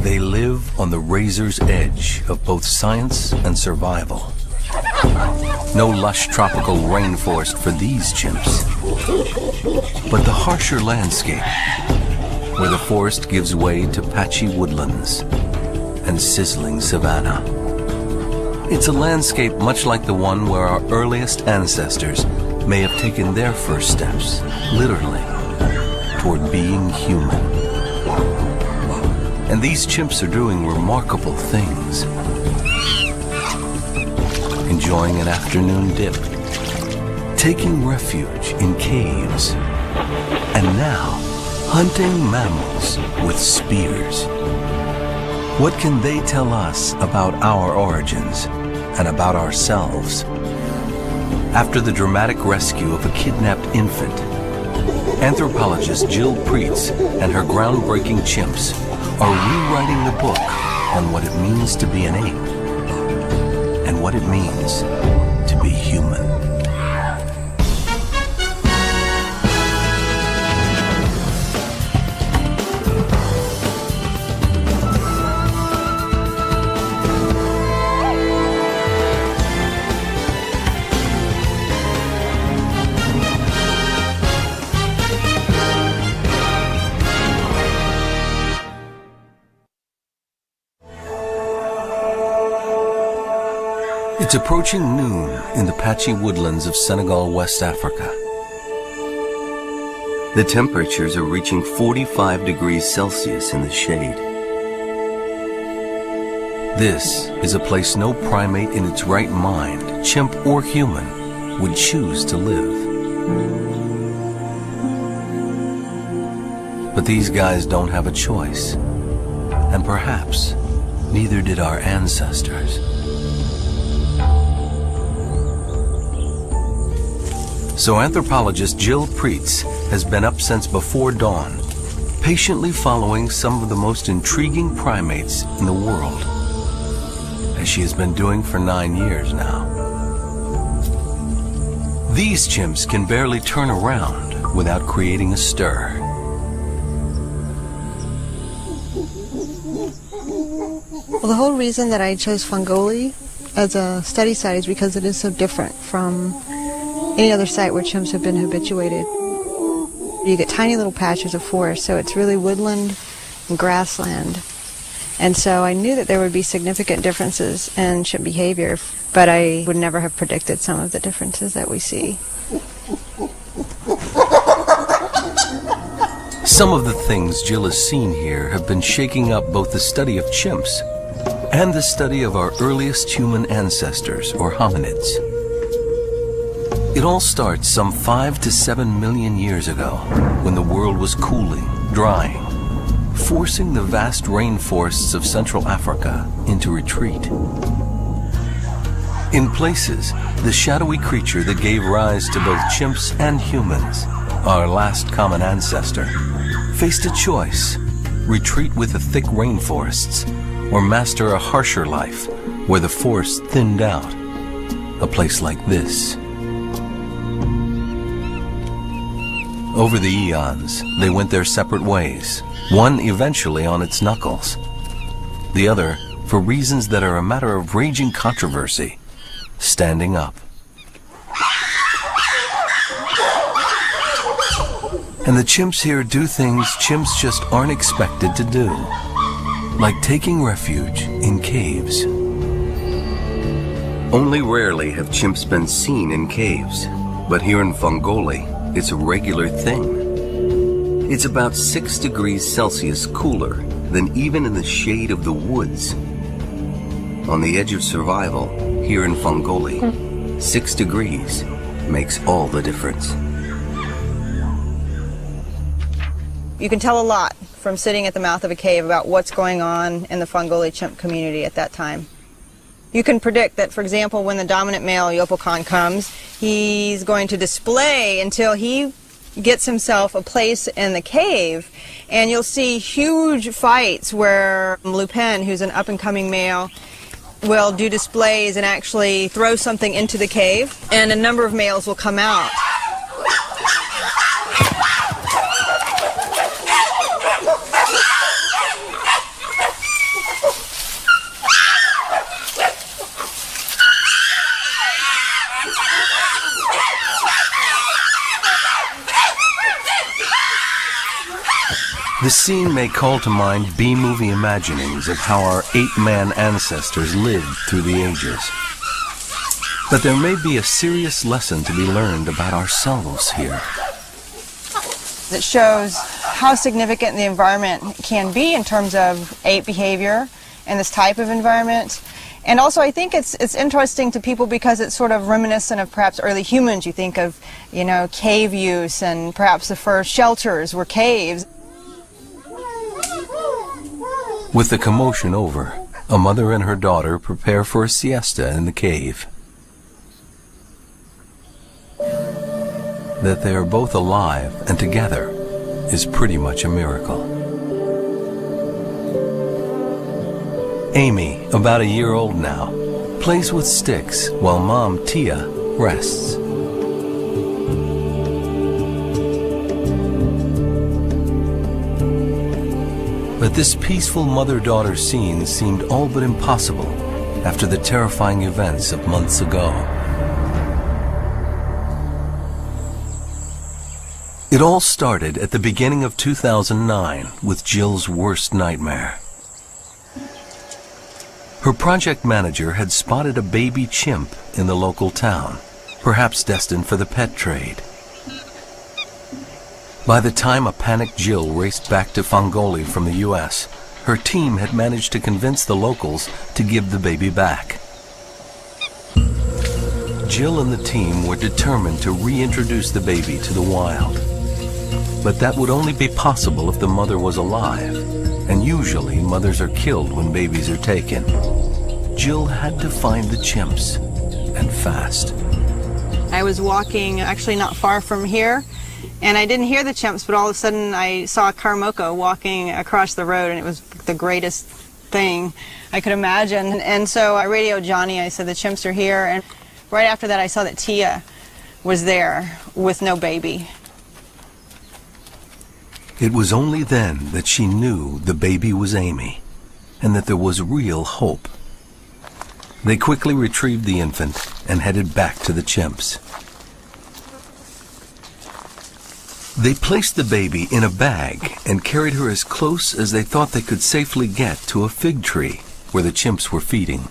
They live on the razor's edge of both science and survival. No lush tropical rainforest for these chimps, but the harsher landscape, where the forest gives way to patchy woodlands and sizzling savanna. It's a landscape much like the one where our earliest ancestors may have taken their first steps, literally, toward being human. And these chimps are doing remarkable things. Enjoying an afternoon dip, taking refuge in caves, and now hunting mammals with spears. What can they tell us about our origins and about ourselves? After the dramatic rescue of a kidnapped infant, anthropologist Jill Preetz and her groundbreaking chimps are rewriting the book on what it means to be an ape and what it means to be human. It's approaching noon in the patchy woodlands of Senegal, West Africa. The temperatures are reaching 45 degrees Celsius in the shade. This is a place no primate in its right mind, chimp or human, would choose to live. But these guys don't have a choice, and perhaps neither did our ancestors. So anthropologist Jill Preetz has been up since before dawn, patiently following some of the most intriguing primates in the world, as she has been doing for 9 years now. These chimps can barely turn around without creating a stir. Well, the whole reason that I chose Fongoli as a study site is because it is so different from any other site where chimps have been habituated. You get tiny little patches of forest, so it's really woodland and grassland. And so I knew that there would be significant differences in chimp behavior, but I would never have predicted some of the differences that we see. Some of the things Jill has seen here have been shaking up both the study of chimps and the study of our earliest human ancestors, or hominids. It all starts some 5 to 7 million years ago, when the world was cooling, drying, forcing the vast rainforests of Central Africa into retreat. In places, the shadowy creature that gave rise to both chimps and humans, our last common ancestor, faced a choice: retreat with the thick rainforests, or master a harsher life where the forest thinned out, a place like this. Over the eons, they went their separate ways, one eventually on its knuckles, the other, for reasons that are a matter of raging controversy, standing up. And the chimps here do things chimps just aren't expected to do, like taking refuge in caves. Only rarely have chimps been seen in caves, but here in Fongoli, it's a regular thing. It's about 6 degrees Celsius cooler than even in the shade of the woods. On the edge of survival, here in Fongoli, 6 degrees makes all the difference. You can tell a lot from sitting at the mouth of a cave about what's going on in the Fongoli chimp community at that time. You can predict that, for example, when the dominant male Yopougon comes, he's going to display until he gets himself a place in the cave, and you'll see huge fights where Lupin, who's an up-and-coming male, will do displays and actually throw something into the cave, and a number of males will come out. The scene may call to mind B-movie imaginings of how our ape-man ancestors lived through the ages. But there may be a serious lesson to be learned about ourselves here. It shows how significant the environment can be in terms of ape behavior and this type of environment. And also I think it's interesting to people because it's sort of reminiscent of perhaps early humans. You think of, you know, cave use, and perhaps the first shelters were caves. With the commotion over, a mother and her daughter prepare for a siesta in the cave. That they are both alive and together is pretty much a miracle. Amy, about a year old now, plays with sticks while mom Tia rests. But this peaceful mother-daughter scene seemed all but impossible after the terrifying events of months ago. It all started at the beginning of 2009 with Jill's worst nightmare. Her project manager had spotted a baby chimp in the local town, perhaps destined for the pet trade. By the time a panicked Jill raced back to Fangoli from the US, her team had managed to convince the locals to give the baby back. Jill and the team were determined to reintroduce the baby to the wild. But that would only be possible if the mother was alive, and usually mothers are killed when babies are taken. Jill had to find the chimps, and fast. I was walking actually not far from here, and I didn't hear the chimps, but all of a sudden I saw a Karamoko walking across the road, and it was the greatest thing I could imagine. And so I radioed Johnny. I said, the chimps are here. And right after that I saw that Tia was there with no baby. It was only then that she knew the baby was Amy, and that there was real hope. They quickly retrieved the infant and headed back to the chimps. They placed the baby in a bag and carried her as close as they thought they could safely get to a fig tree where the chimps were feeding.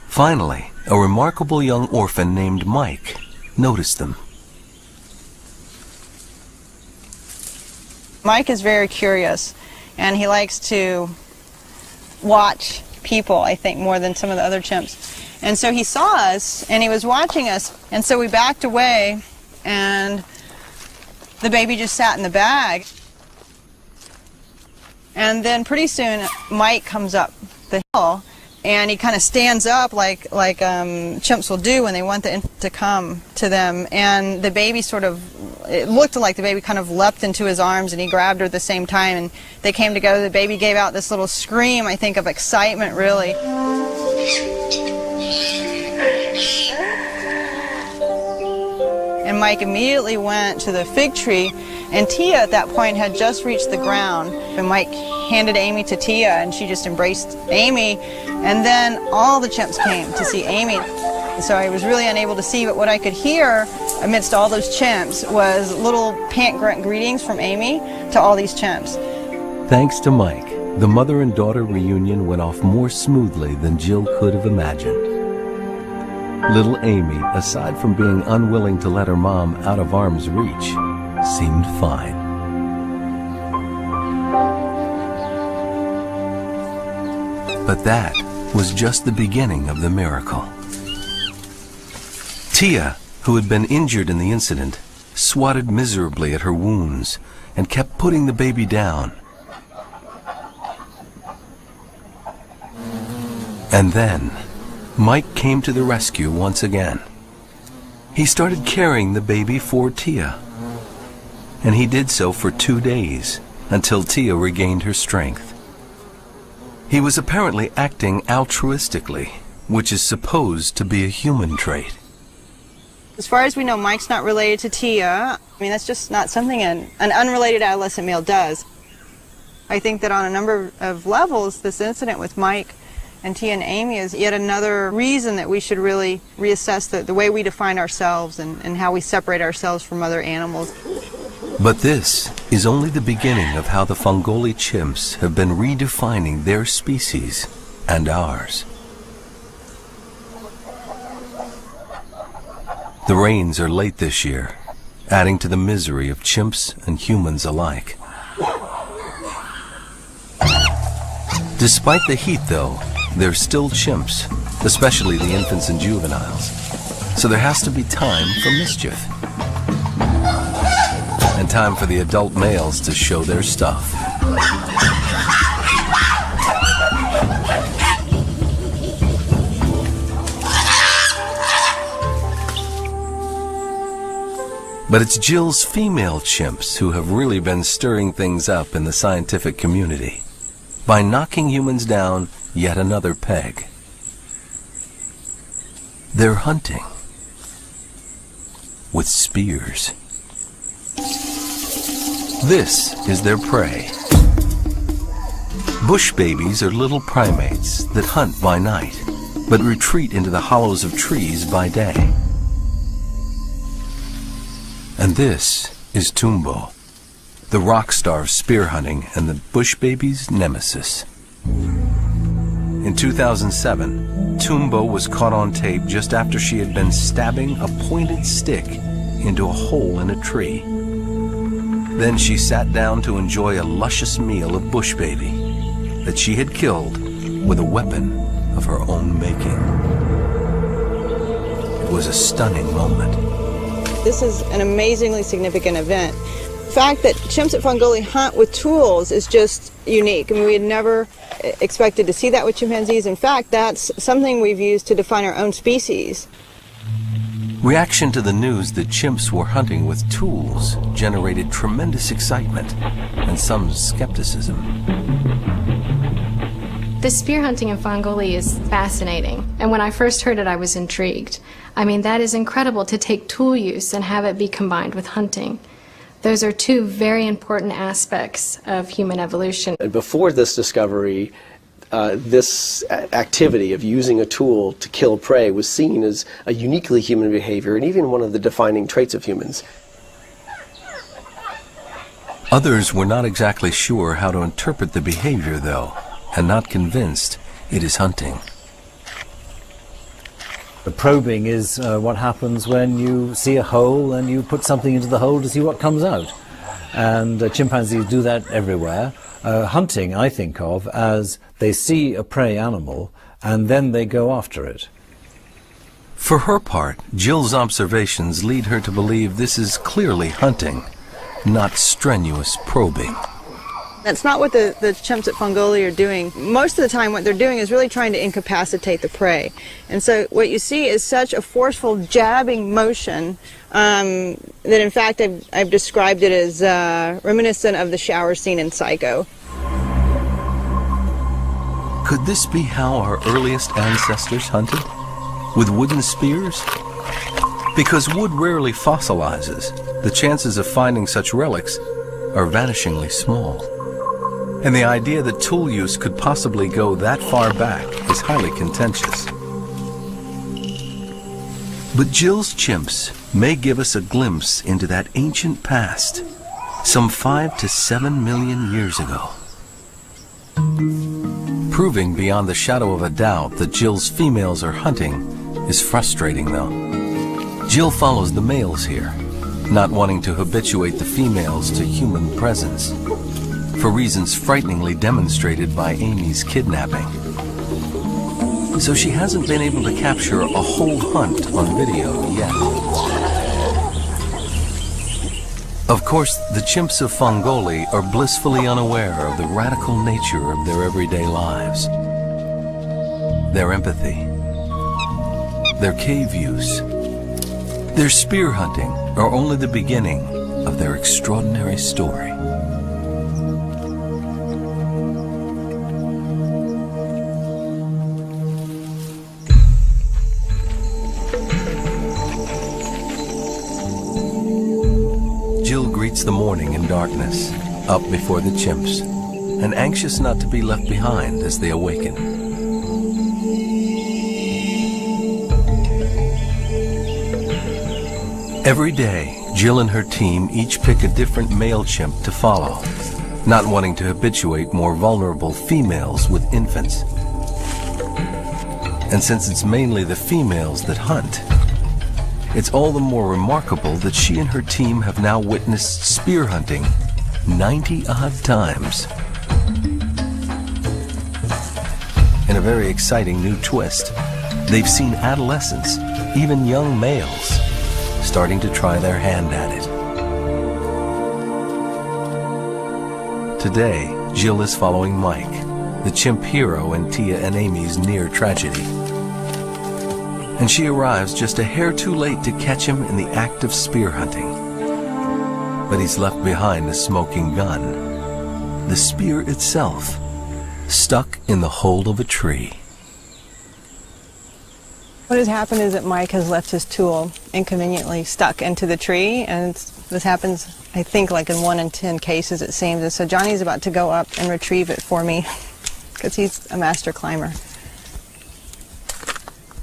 Finally, a remarkable young orphan named Mike noticed them. Mike is very curious, and he likes to watch people, I think, more than some of the other chimps. And so he saw us, and he was watching us, and so we backed away, and the baby just sat in the bag. And then pretty soon, Mike comes up the hill, and he kind of stands up like chimps will do when they want the infant to come to them. And the baby sort of, it looked like the baby kind of leapt into his arms, and he grabbed her at the same time, and they came together. The baby gave out this little scream, I think, of excitement, really. And Mike immediately went to the fig tree, and Tia at that point had just reached the ground. And Mike handed Amy to Tia, and she just embraced Amy. And then all the chimps came to see Amy. So I was really unable to see, but what I could hear amidst all those chimps was little pant grunt greetings from Amy to all these chimps. Thanks to Mike, the mother and daughter reunion went off more smoothly than Jill could have imagined. Little Amy, aside from being unwilling to let her mom out of arm's reach, seemed fine. But that was just the beginning of the miracle. Tia, who had been injured in the incident, swatted miserably at her wounds and kept putting the baby down. And then, Mike came to the rescue once again. He started carrying the baby for Tia, and he did so for 2 days until Tia regained her strength. He was apparently acting altruistically, which is supposed to be a human trait. As far as we know, Mike's not related to Tia. I mean, that's just not something an unrelated adolescent male does. I think that on a number of levels, this incident with Mike And Tia and Amy is yet another reason that we should really reassess the way we define ourselves and how we separate ourselves from other animals. But this is only the beginning of how the Fongoli chimps have been redefining their species and ours. The rains are late this year, adding to the misery of chimps and humans alike. Despite the heat, though, they're still chimps, especially the infants and juveniles. So there has to be time for mischief. And time for the adult males to show their stuff. But it's Jill's female chimps who have really been stirring things up in the scientific community by knocking humans down yet another peg. They're hunting with spears. This is their prey. Bush babies are little primates that hunt by night, but retreat into the hollows of trees by day. And this is Tumbo, the rock star of spear hunting and the bush baby's nemesis. In 2007, Tumbo was caught on tape just after she had been stabbing a pointed stick into a hole in a tree. Then she sat down to enjoy a luscious meal of bush baby that she had killed with a weapon of her own making. It was a stunning moment. This is an amazingly significant event. The fact that chimps at Fongoli hunt with tools is just unique. I mean, we had never expected to see that with chimpanzees. In fact, that's something we've used to define our own species. Reaction to the news that chimps were hunting with tools generated tremendous excitement and some skepticism. The spear hunting in Fongoli is fascinating, and when I first heard it I was intrigued. I mean, that is incredible to take tool use and have it be combined with hunting. Those are two very important aspects of human evolution. Before this discovery, this activity of using a tool to kill prey was seen as a uniquely human behavior and even one of the defining traits of humans. Others were not exactly sure how to interpret the behavior, though, and not convinced it is hunting. The probing is what happens when you see a hole and you put something into the hole to see what comes out. And chimpanzees do that everywhere. Hunting, I think of as they see a prey animal and then they go after it. For her part, Jill's observations lead her to believe this is clearly hunting, not strenuous probing. That's not what the chimps at Fongoli are doing. Most of the time what they're doing is really trying to incapacitate the prey. And so what you see is such a forceful jabbing motion that in fact I've described it as reminiscent of the shower scene in Psycho. Could this be how our earliest ancestors hunted? With wooden spears? Because wood rarely fossilizes, the chances of finding such relics are vanishingly small. And the idea that tool use could possibly go that far back is highly contentious. But Jill's chimps may give us a glimpse into that ancient past, some 5 to 7 million years ago. Proving beyond the shadow of a doubt that Jill's females are hunting is frustrating, though. Jill follows the males here, not wanting to habituate the females to human presence, for reasons frighteningly demonstrated by Amy's kidnapping. So she hasn't been able to capture a whole hunt on video yet. Of course, the chimps of Fongoli are blissfully unaware of the radical nature of their everyday lives. Their empathy, their cave use, their spear hunting are only the beginning of their extraordinary story. The morning in darkness, up before the chimps, and anxious not to be left behind as they awaken. Every day, Jill and her team each pick a different male chimp to follow, not wanting to habituate more vulnerable females with infants. And since it's mainly the females that hunt, it's all the more remarkable that she and her team have now witnessed spear hunting 90-odd times. In a very exciting new twist, they've seen adolescents, even young males, starting to try their hand at it. Today, Jill is following Mike, the chimp hero in Tia and Amy's near tragedy. And she arrives just a hair too late to catch him in the act of spear hunting. But he's left behind a smoking gun, the spear itself, stuck in the hole of a tree. What has happened is that Mike has left his tool inconveniently stuck into the tree, and this happens, I think, like in 1 in 10 cases, it seems. And so Johnny's about to go up and retrieve it for me, because he's a master climber.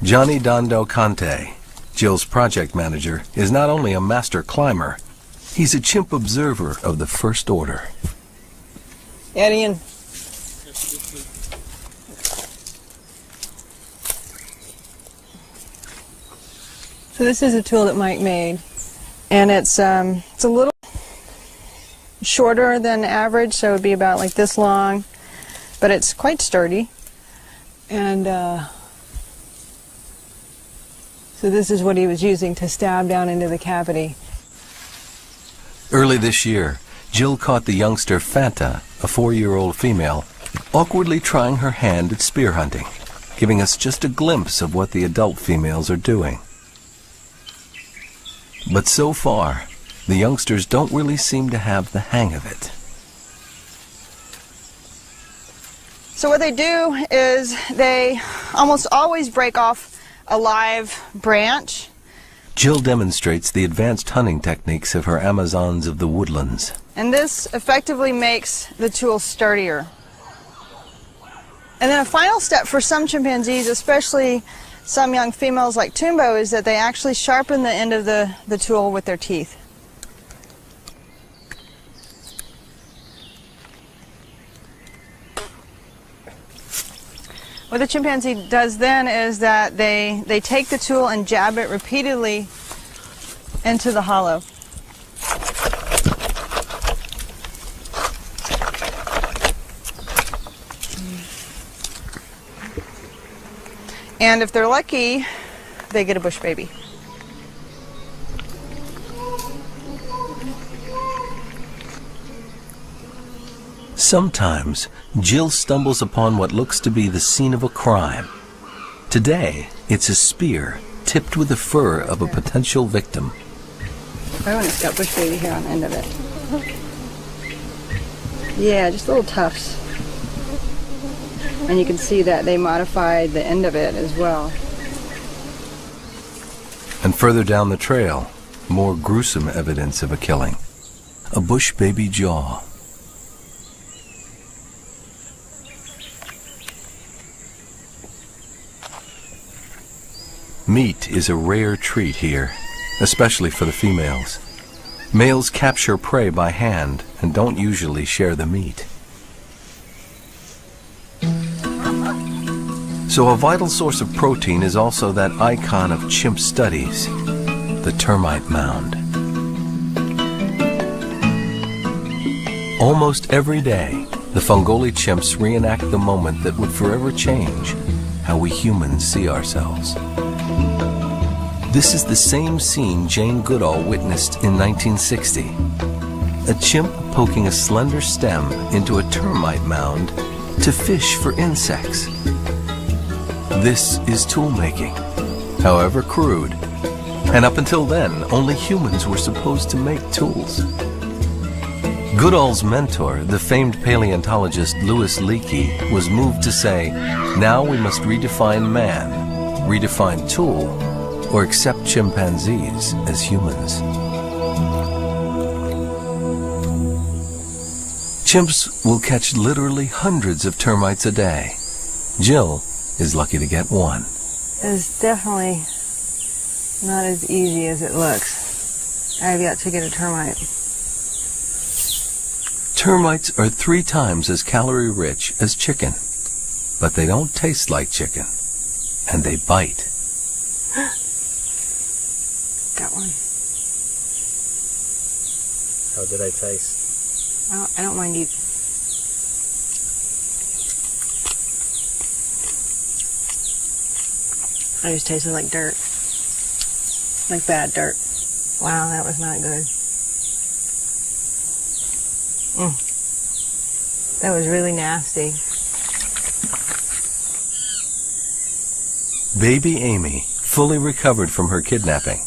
Johnny Dando Conte, Jill's project manager, is not only a master climber, he's a chimp observer of the first order. Eddie. So this is a tool that Mike made, and it's a little shorter than average, so it would be about like this long, but it's quite sturdy. And so this is what he was using to stab down into the cavity. Early this year, Jill caught the youngster Fanta, a 4-year-old female, awkwardly trying her hand at spear hunting, giving us just a glimpse of what the adult females are doing. But so far, the youngsters don't really seem to have the hang of it. So what they do is they almost always break off a live branch. Jill demonstrates the advanced hunting techniques of her Amazons of the woodlands. And this effectively makes the tool sturdier. And then a final step for some chimpanzees, especially some young females like Tumbo, is that they actually sharpen the end of the tool with their teeth. What the chimpanzee does then is that they take the tool and jab it repeatedly into the hollow. And if they're lucky, they get a bush baby. Sometimes, Jill stumbles upon what looks to be the scene of a crime. Today, it's a spear tipped with the fur of a potential victim. Oh, and it's got bush baby hair on the end of it. Yeah, just little tufts. And you can see that they modified the end of it as well. And further down the trail, more gruesome evidence of a killing. A bush baby jaw. Meat is a rare treat here, especially for the females. Males capture prey by hand and don't usually share the meat. So a vital source of protein is also that icon of chimp studies, the termite mound. Almost every day, the Fongoli chimps reenact the moment that would forever change how we humans see ourselves. This is the same scene Jane Goodall witnessed in 1960. A chimp poking a slender stem into a termite mound to fish for insects. This is tool making, however crude. And up until then, only humans were supposed to make tools. Goodall's mentor, the famed paleontologist Louis Leakey, was moved to say, now we must redefine man, redefine tool, or accept chimpanzees as humans. Chimps will catch literally hundreds of termites a day. Jill is lucky to get one. It's definitely not as easy as it looks. I have yet to get a termite. Termites are 3 times as calorie-rich as chicken, but they don't taste like chicken, and they bite. Got one. How did I taste? I don't mind eating. I just tasted like dirt. Like bad dirt. Wow, that was not good. That was really nasty. Baby Amy, fully recovered from her kidnapping,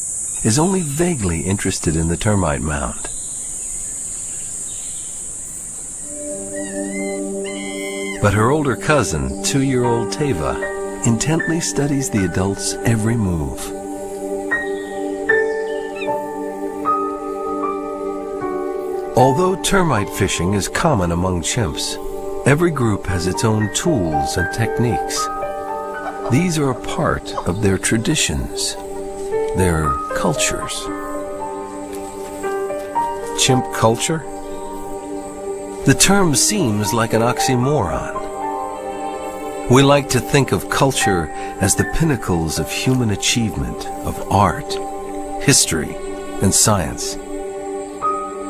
is only vaguely interested in the termite mound. But her older cousin, 2-year-old Teva, intently studies the adult's every move. Although termite fishing is common among chimps, every group has its own tools and techniques. These are a part of their traditions, their cultures. Chimp culture? The term seems like an oxymoron. We like to think of culture as the pinnacles of human achievement, of art, history, and science.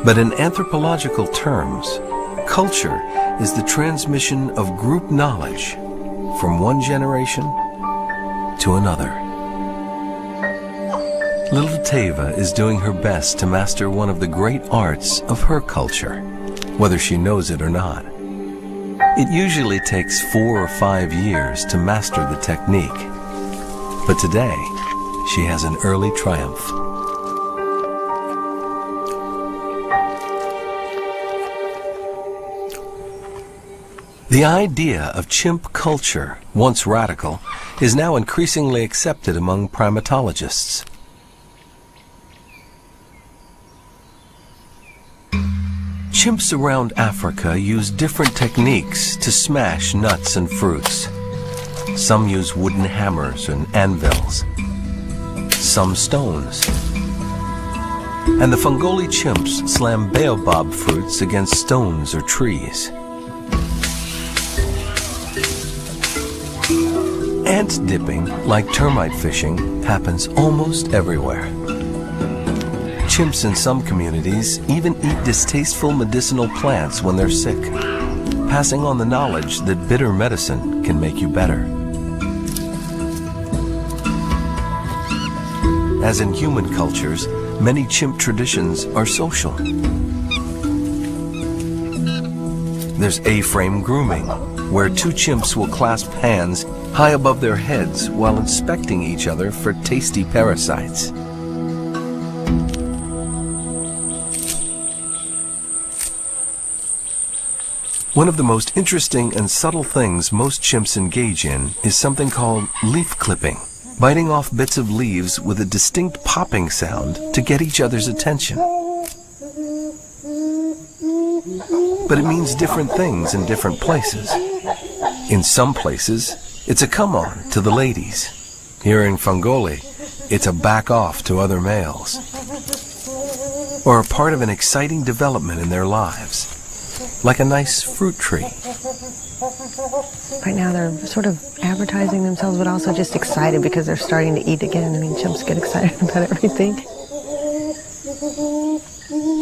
But in anthropological terms, culture is the transmission of group knowledge from one generation to another. Little Teva is doing her best to master one of the great arts of her culture, whether she knows it or not. It usually takes 4 or 5 years to master the technique, but today she has an early triumph. The idea of chimp culture, once radical, is now increasingly accepted among primatologists. Chimps around Africa use different techniques to smash nuts and fruits. Some use wooden hammers and anvils, some stones. And the Fongoli chimps slam baobab fruits against stones or trees. Ant dipping, like termite fishing, happens almost everywhere. Chimps in some communities even eat distasteful medicinal plants when they're sick, passing on the knowledge that bitter medicine can make you better. As in human cultures, many chimp traditions are social. There's A-frame grooming, where 2 chimps will clasp hands high above their heads while inspecting each other for tasty parasites. One of the most interesting and subtle things most chimps engage in is something called leaf clipping, biting off bits of leaves with a distinct popping sound to get each other's attention. But it means different things in different places. In some places, it's a come-on to the ladies. Here in Fongoli, it's a back-off to other males. Or a part of an exciting development in their lives, like a nice fruit tree. Right now they're sort of advertising themselves, but also just excited because they're starting to eat again. I mean, chimps get excited about everything.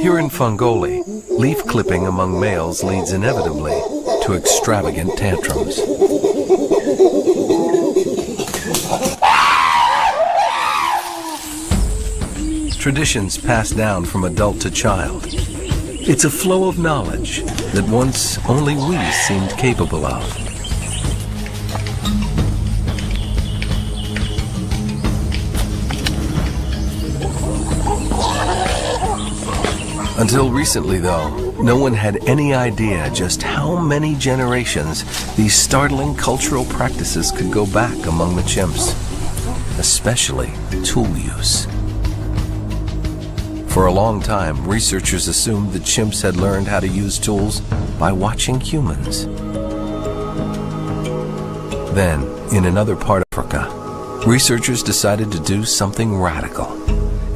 Here in Fongoli, leaf clipping among males leads inevitably to extravagant tantrums. Traditions passed down from adult to child. It's a flow of knowledge that once only we seemed capable of. Until recently, though, no one had any idea just how many generations these startling cultural practices could go back among the chimps, especially tool use. For a long time, researchers assumed that chimps had learned how to use tools by watching humans. Then, in another part of Africa, researchers decided to do something radical.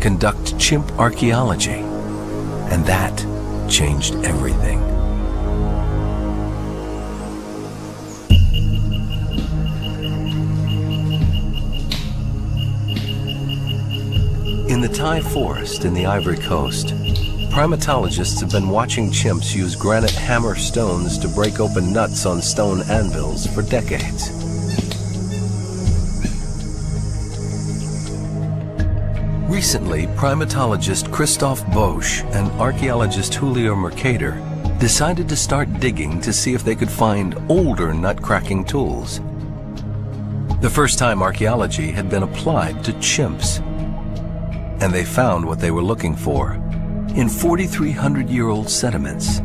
conduct chimp archaeology, and that changed everything. In the Thai forest in the Ivory Coast, primatologists have been watching chimps use granite hammer stones to break open nuts on stone anvils for decades. Recently, primatologist Christophe Bosch and archaeologist Julio Mercader decided to start digging to see if they could find older nut-cracking tools. The first time archaeology had been applied to chimps, and they found what they were looking for in 4,300-year-old sediments.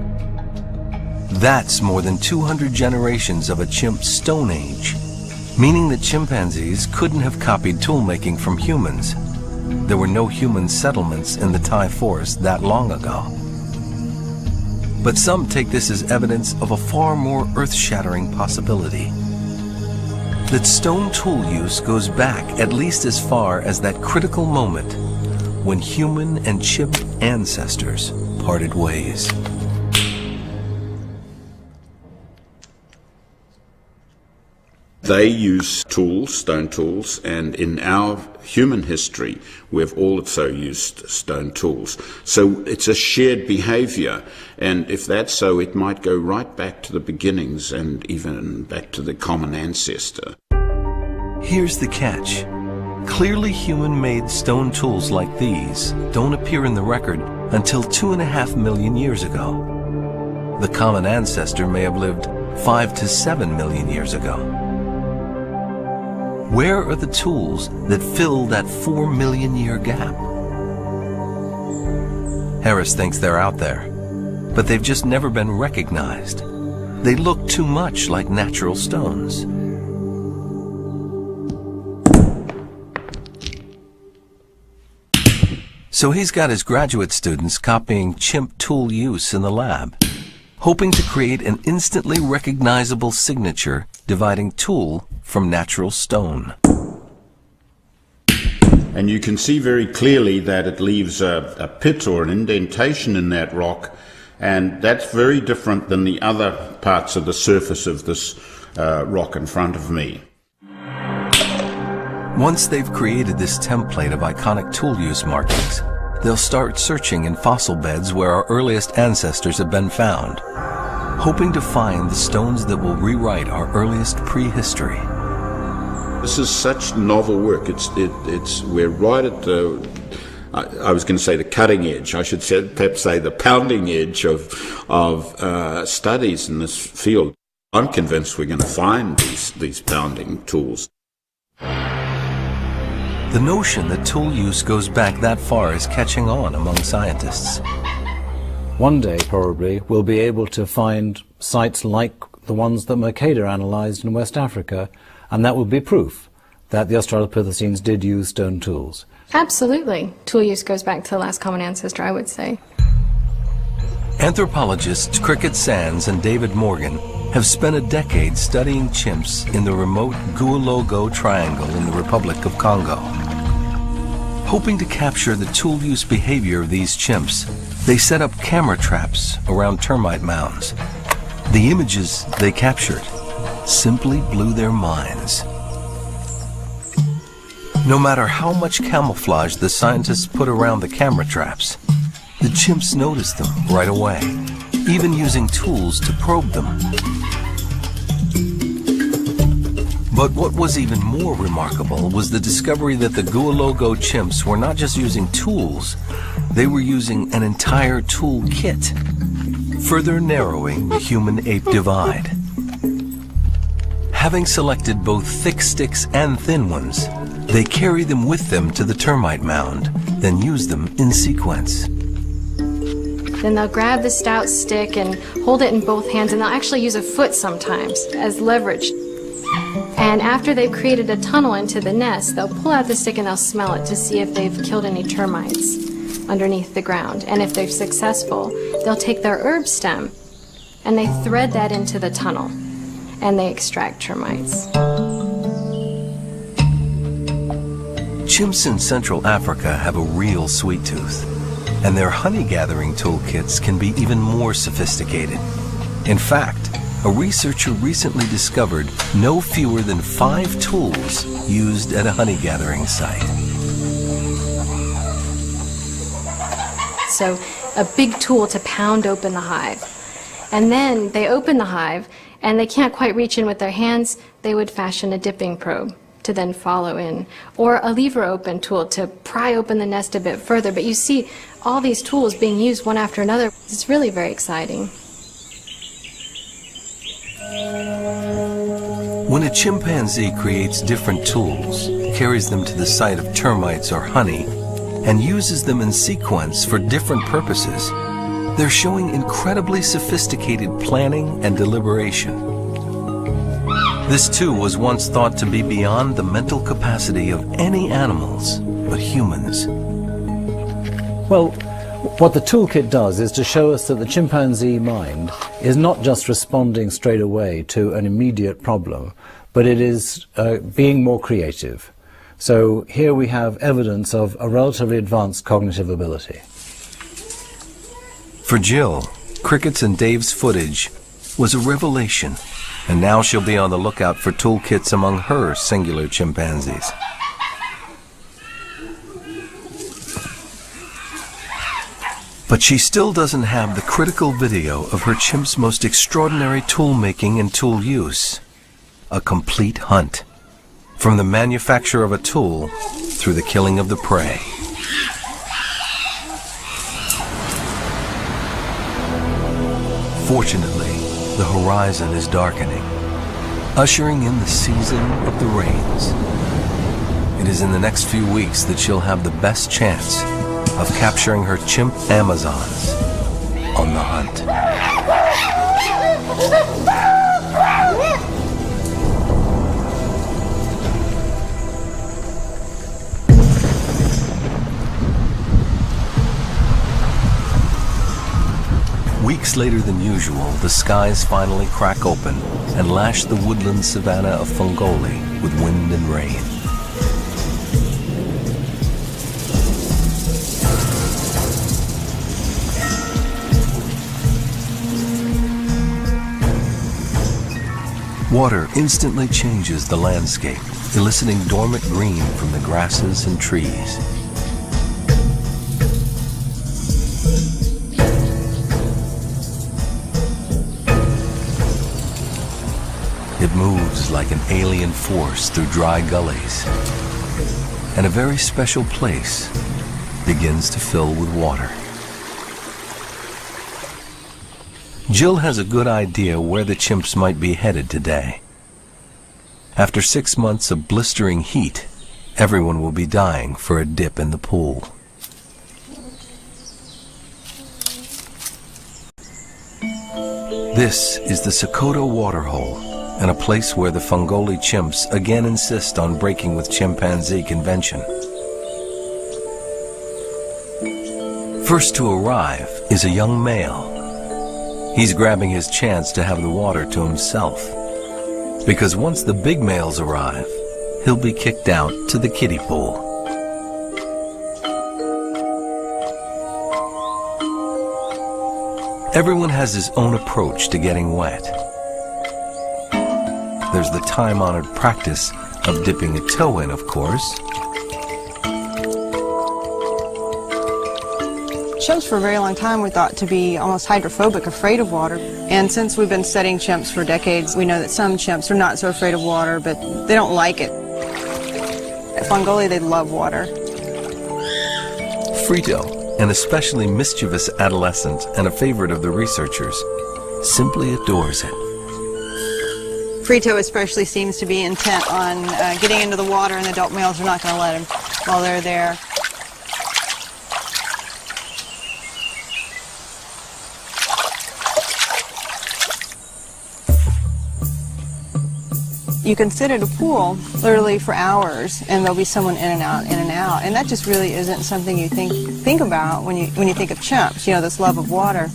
That's more than 200 generations of a chimp Stone Age, meaning that chimpanzees couldn't have copied toolmaking from humans. There were no human settlements in the Thai forest that long ago. But some take this as evidence of a far more earth-shattering possibility. That stone tool use goes back at least as far as that critical moment when human and chimp ancestors parted ways. They use tools, stone tools, and in our human history, we've also used stone tools. So it's a shared behavior, and if that's so, it might go right back to the beginnings and even back to the common ancestor. Here's the catch. Clearly human-made stone tools like these don't appear in the record until 2.5 million years ago. The common ancestor may have lived 5 to 7 million years ago. Where are the tools that fill that 4 million year gap? Harris thinks they're out there, but they've just never been recognized. They look too much like natural stones. So he's got his graduate students copying chimp tool use in the lab, hoping to create an instantly recognizable signature dividing tool from natural stone. And you can see very clearly that it leaves a pit or an indentation in that rock, and that's very different than the other parts of the surface of this rock in front of me. Once they've created this template of iconic tool use markings, they'll start searching in fossil beds where our earliest ancestors have been found, hoping to find the stones that will rewrite our earliest prehistory. This is such novel work. We're right at the, I was going to say the cutting edge. I should say, perhaps say the pounding edge of studies in this field. I'm convinced we're going to find these pounding tools. The notion that tool use goes back that far is catching on among scientists. One day, probably, we'll be able to find sites like the ones that Mercader analyzed in West Africa, and that will be proof that the Australopithecines did use stone tools. Absolutely. Tool use goes back to the last common ancestor, I would say. Anthropologists Cricket Sands and David Morgan have spent a decade studying chimps in the remote Guologo Triangle in the Republic of Congo. Hoping to capture the tool use behavior of these chimps, they set up camera traps around termite mounds. The images they captured simply blew their minds. No matter how much camouflage the scientists put around the camera traps, the chimps noticed them right away, even using tools to probe them. But what was even more remarkable was the discovery that the Guologo chimps were not just using tools, they were using an entire tool kit, further narrowing the human-ape divide. Having selected both thick sticks and thin ones, they carry them with them to the termite mound, then use them in sequence. Then they'll grab the stout stick and hold it in both hands, and they'll actually use a foot sometimes as leverage. And after they've created a tunnel into the nest, they'll pull out the stick and they'll smell it to see if they've killed any termites underneath the ground. And if they're successful, they'll take their herb stem and they thread that into the tunnel and they extract termites. Chimps in Central Africa have a real sweet tooth, and their honey-gathering toolkits can be even more sophisticated. In fact, a researcher recently discovered no fewer than 5 tools used at a honey-gathering site. So a big tool to pound open the hive. And then they open the hive, and they can't quite reach in with their hands. They would fashion a dipping probe to then follow in, or a lever open tool to pry open the nest a bit further. But you see all these tools being used one after another. It's really very exciting. When a chimpanzee creates different tools, carries them to the site of termites or honey, and uses them in sequence for different purposes, they're showing incredibly sophisticated planning and deliberation. This too was once thought to be beyond the mental capacity of any animals but humans. Well, what the toolkit does is to show us that the chimpanzee mind is not just responding straight away to an immediate problem, but it is being more creative. So here we have evidence of a relatively advanced cognitive ability. For Jill, Cricket's and Dave's footage was a revelation, and now she'll be on the lookout for toolkits among her singular chimpanzees. But she still doesn't have the critical video of her chimp's most extraordinary tool making and tool use. A complete hunt. From the manufacture of a tool through the killing of the prey. Fortunately, the horizon is darkening, ushering in the season of the rains. It is in the next few weeks that she'll have the best chance of capturing her chimp Amazons on the hunt. Weeks later than usual, the skies finally crack open and lash the woodland savanna of Fongoli with wind and rain. Water instantly changes the landscape, eliciting dormant green from the grasses and trees. It moves like an alien force through dry gullies, and a very special place begins to fill with water. Jill has a good idea where the chimps might be headed today. After 6 months of blistering heat, everyone will be dying for a dip in the pool. This is the Sokoto Waterhole, and a place where the Fongoli chimps again insist on breaking with chimpanzee convention. First to arrive is a young male. He's grabbing his chance to have the water to himself, because once the big males arrive, he'll be kicked out to the kiddie pool. Everyone has his own approach to getting wet. There's the time-honored practice of dipping a toe in, of course. Chimps for a very long time were thought to be almost hydrophobic, afraid of water. And since we've been studying chimps for decades, we know that some chimps are not so afraid of water, but they don't like it. At Fongoli, they love water. Frito, an especially mischievous adolescent and a favorite of the researchers, simply adores it. Frito especially seems to be intent on getting into the water, and the adult males are not going to let him while they're there. You can sit at a pool literally for hours, and there'll be someone in and out, and that just really isn't something you think about when you think of chimps. You know, this love of water.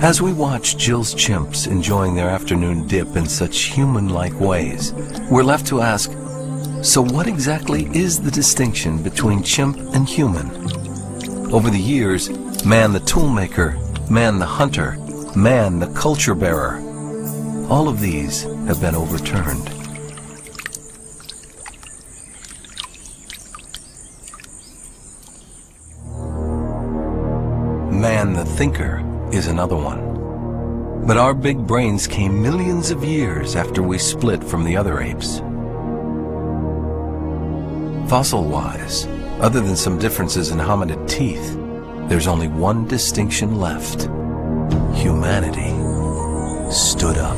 As we watch Jill's chimps enjoying their afternoon dip in such human-like ways, we're left to ask, So what exactly is the distinction between chimp and human? Over the years, man the toolmaker, man the hunter, man the culture bearer, all of these have been overturned. Man the thinker is another one. But our big brains came millions of years after we split from the other apes. Fossil-wise, other than some differences in hominid teeth, there's only one distinction left. Humanity stood up.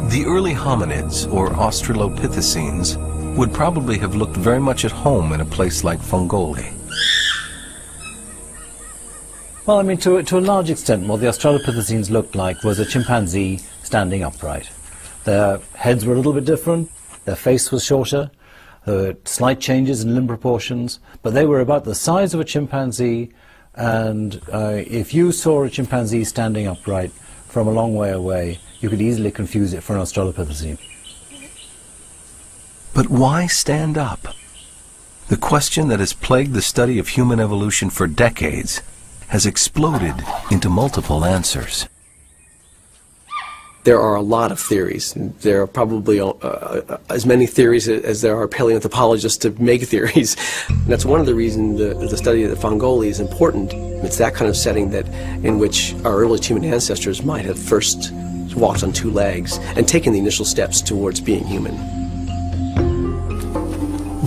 The early hominids, or Australopithecines, would probably have looked very much at home in a place like Fongoli. Well, I mean, to a large extent, what the Australopithecines looked like was a chimpanzee standing upright. Their heads were a little bit different, their face was shorter, there were slight changes in limb proportions, but they were about the size of a chimpanzee, and if you saw a chimpanzee standing upright from a long way away, you could easily confuse it for an Australopithecine. But why stand up? The question that has plagued the study of human evolution for decades has exploded into multiple answers. There are a lot of theories. There are probably as many theories as there are paleoanthropologists to make theories. And that's one of the reasons the study of the Fongoli is important. It's that kind of setting that in which our earliest human ancestors might have first walked on two legs and taken the initial steps towards being human.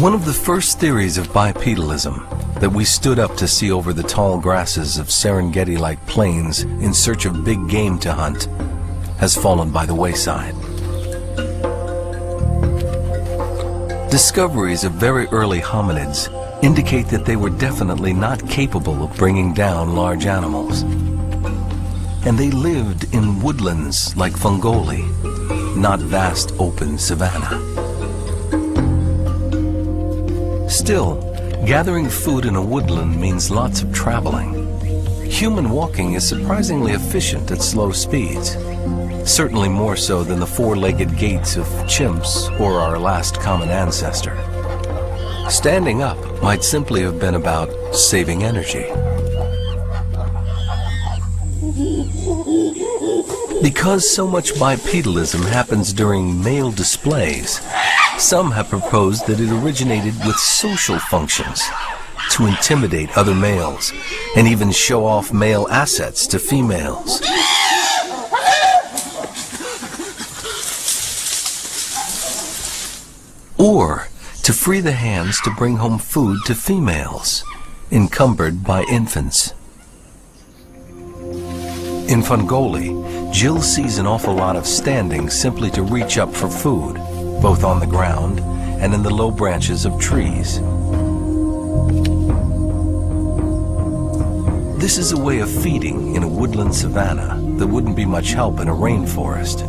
One of the first theories of bipedalism, that we stood up to see over the tall grasses of Serengeti-like plains in search of big game to hunt, has fallen by the wayside. Discoveries of very early hominids indicate that they were definitely not capable of bringing down large animals. And they lived in woodlands like Fongoli, not vast open savanna. Still, gathering food in a woodland means lots of traveling. Human walking is surprisingly efficient at slow speeds, certainly more so than the four-legged gaits of chimps or our last common ancestor. Standing up might simply have been about saving energy. Because so much bipedalism happens during male displays, some have proposed that it originated with social functions, to intimidate other males and even show off male assets to females. Or to free the hands to bring home food to females, encumbered by infants. In Fongoli, Jill sees an awful lot of standing simply to reach up for food, both on the ground and in the low branches of trees. This is a way of feeding in a woodland savanna that wouldn't be much help in a rainforest,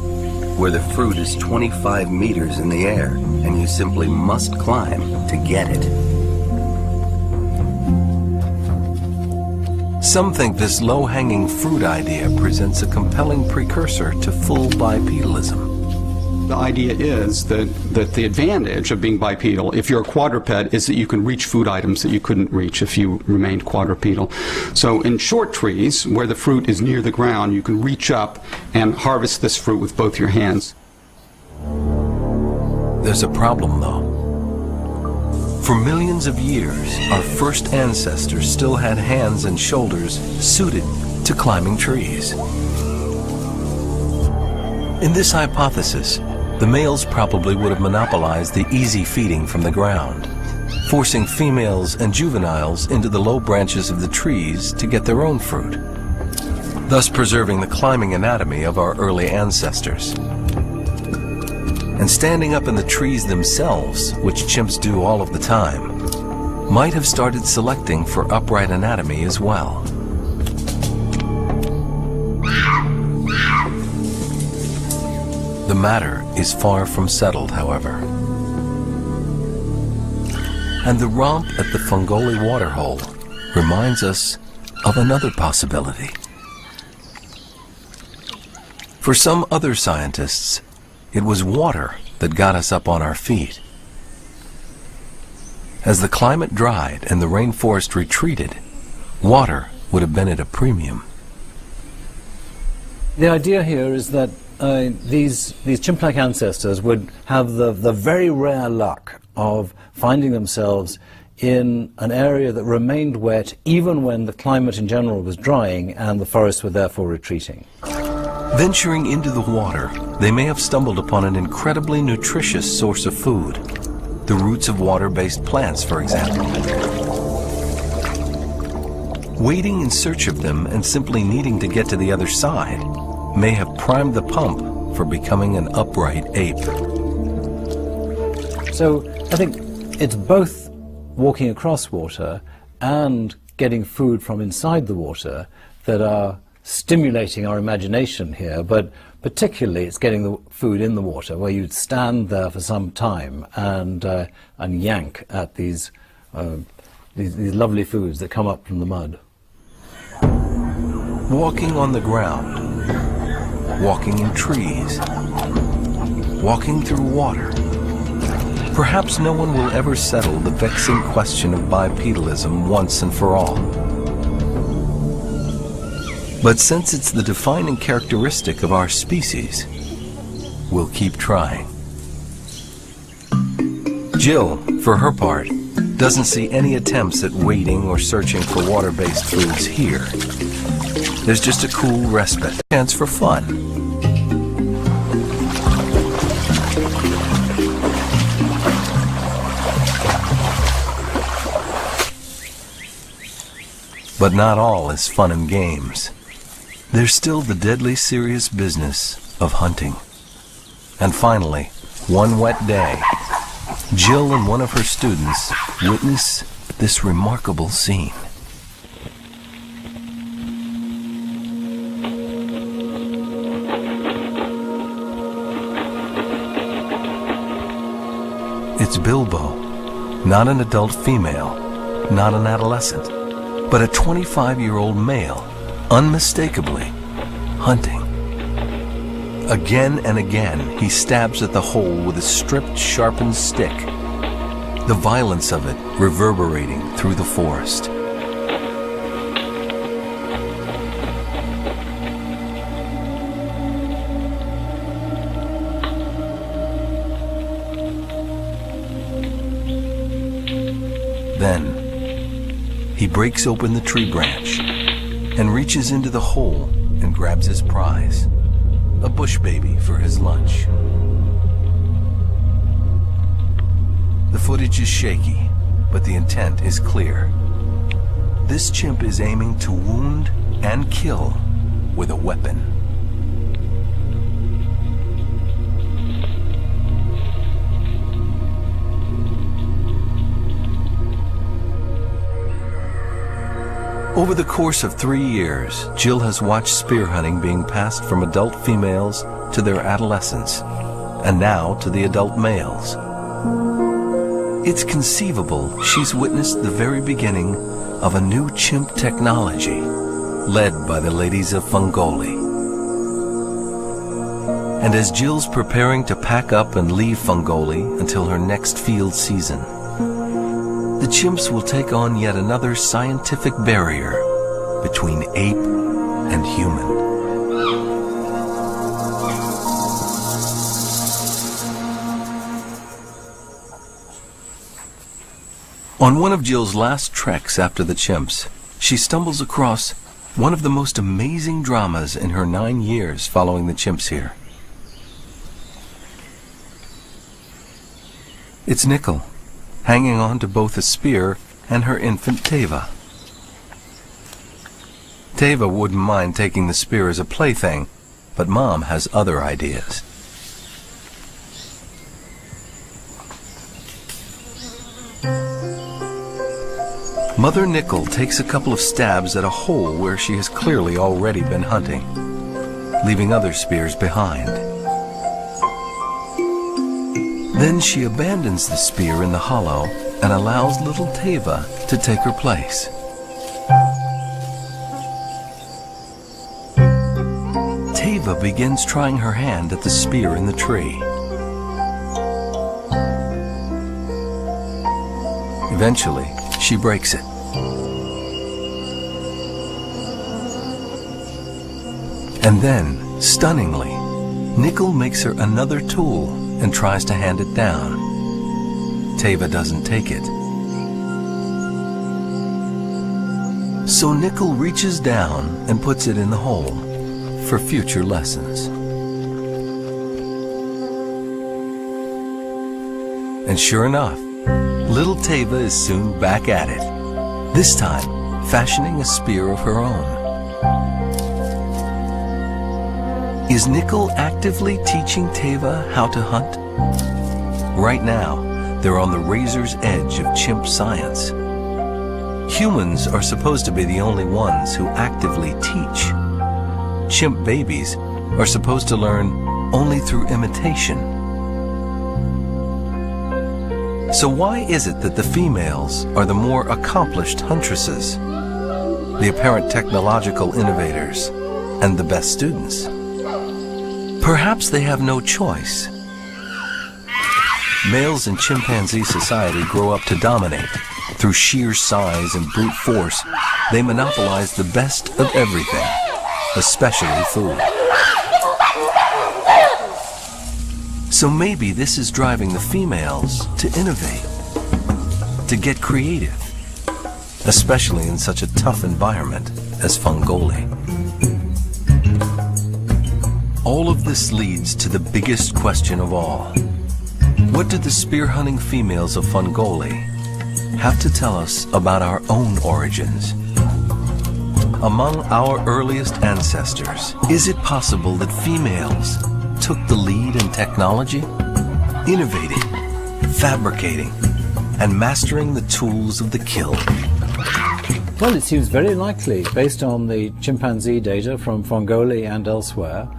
where the fruit is 25 meters in the air and you simply must climb to get it. Some think this low-hanging fruit idea presents a compelling precursor to full bipedalism. The idea is that the advantage of being bipedal, if you're a quadruped, is that you can reach food items that you couldn't reach if you remained quadrupedal. So in short trees, where the fruit is near the ground, you can reach up and harvest this fruit with both your hands. There's a problem, though. For millions of years, our first ancestors still had hands and shoulders suited to climbing trees. In this hypothesis, the males probably would have monopolized the easy feeding from the ground, forcing females and juveniles into the low branches of the trees to get their own fruit, thus preserving the climbing anatomy of our early ancestors. And standing up in the trees themselves, which chimps do all of the time, might have started selecting for upright anatomy as well. The matter is far from settled, however. And the romp at the Fongoli waterhole reminds us of another possibility. For some other scientists, it was water that got us up on our feet. As the climate dried and the rainforest retreated, water would have been at a premium. The idea here is that these chimp-like ancestors would have the very rare luck of finding themselves in an area that remained wet even when the climate in general was drying and the forests were therefore retreating. Venturing into the water, they may have stumbled upon an incredibly nutritious source of food. The roots of water-based plants, for example. Waiting in search of them and simply needing to get to the other side may have primed the pump for becoming an upright ape. So I think it's both walking across water and getting food from inside the water that are stimulating our imagination here, but particularly it's getting the food in the water, where you'd stand there for some time and yank at these lovely foods that come up from the mud. Walking on the ground, walking in trees, walking through water. Perhaps no one will ever settle the vexing question of bipedalism once and for all. But since it's the defining characteristic of our species, we'll keep trying. Jill, for her part, doesn't see any attempts at waiting or searching for water-based foods here. There's just a cool respite, chance for fun. But not all is fun and games. There's still the deadly serious business of hunting. And finally, one wet day, Jill and one of her students witness this remarkable scene. It's Bilbo, not an adult female, not an adolescent, but a 25-year-old male, unmistakably hunting. Again and again, he stabs at the hole with a stripped, sharpened stick, the violence of it reverberating through the forest. Then, he breaks open the tree branch and reaches into the hole and grabs his prize, a bush baby for his lunch. The footage is shaky, but the intent is clear. This chimp is aiming to wound and kill with a weapon. Over the course of 3 years, Jill has watched spear hunting being passed from adult females to their adolescents, and now to the adult males. It's conceivable she's witnessed the very beginning of a new chimp technology, led by the ladies of Fungoli. And as Jill's preparing to pack up and leave Fungoli until her next field season, the chimps will take on yet another scientific barrier between ape and human. On one of Jill's last treks after the chimps, she stumbles across one of the most amazing dramas in her 9 years following the chimps here. It's Nickel, hanging on to both a spear and her infant Teva. Teva wouldn't mind taking the spear as a plaything, but Mom has other ideas. Mother Nickel takes a couple of stabs at a hole where she has clearly already been hunting, leaving other spears behind. Then she abandons the spear in the hollow and allows little Teva to take her place. Teva Teva begins trying her hand at the spear in the tree. Eventually, she breaks it. And then, stunningly, Nickel makes her another tool and tries to hand it down. Teva doesn't take it. So Nickel reaches down and puts it in the hole for future lessons. And sure enough, little Teva is soon back at it, this time fashioning a spear of her own. Is Nickel actively teaching Teva how to hunt? Right now, they're on the razor's edge of chimp science. Humans are supposed to be the only ones who actively teach. Chimp babies are supposed to learn only through imitation. So why is it that the females are the more accomplished huntresses, the apparent technological innovators, and the best students? Perhaps they have no choice. Males in chimpanzee society grow up to dominate. Through sheer size and brute force, they monopolize the best of everything, especially food. So maybe this is driving the females to innovate, to get creative, especially in such a tough environment as Fongoli. All of this leads to the biggest question of all. What do the spear hunting females of Fongoli have to tell us about our own origins? Among our earliest ancestors, is it possible that females took the lead in technology, innovating, fabricating, and mastering the tools of the kill? Well, it seems very likely, based on the chimpanzee data from Fongoli and elsewhere,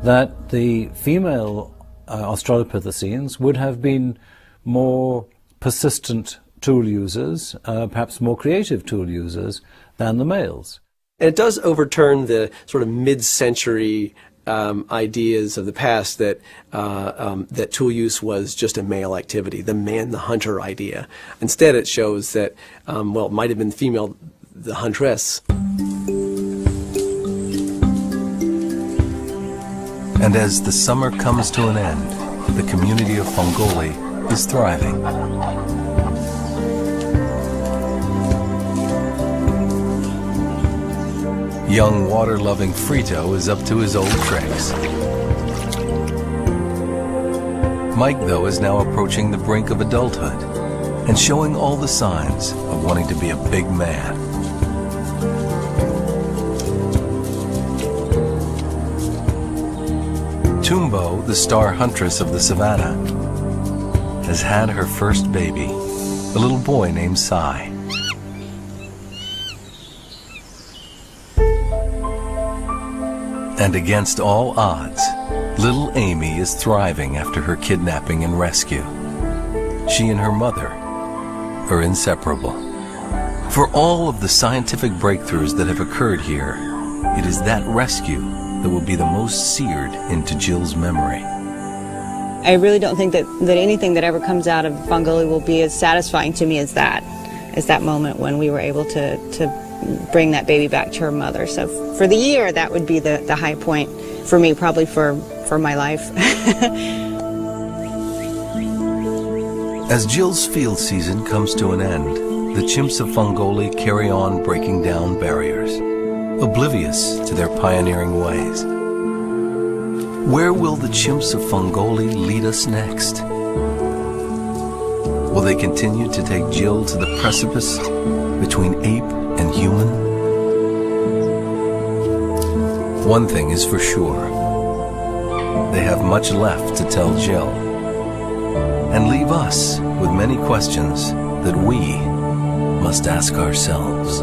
that the female Australopithecines would have been more persistent tool users, perhaps more creative tool users than the males. It does overturn the sort of mid-century ideas of the past that that tool use was just a male activity, the man, the hunter idea. Instead, it shows that, well, it might have been female, the huntress. And as the summer comes to an end, the community of Fongoli is thriving. Young water-loving Frito is up to his old tricks. Mike, though, is now approaching the brink of adulthood and showing all the signs of wanting to be a big man. Tumbo, the star huntress of the savannah, has had her first baby, a little boy named Sai. And against all odds, little Amy is thriving after her kidnapping and rescue. She and her mother are inseparable. For all of the scientific breakthroughs that have occurred here, it is that rescue that will be the most seared into Jill's memory. I really don't think that anything that ever comes out of Fongoli will be as satisfying to me as that moment when we were able to bring that baby back to her mother. So for the year, that would be the high point for me, probably for my life. As Jill's field season comes to an end, the chimps of Fongoli carry on breaking down barriers, oblivious to their pioneering ways. Where will the chimps of Fongoli lead us next? Will they continue to take Jill to the precipice between ape and human? One thing is for sure. They have much left to tell Jill, and leave us with many questions that we must ask ourselves.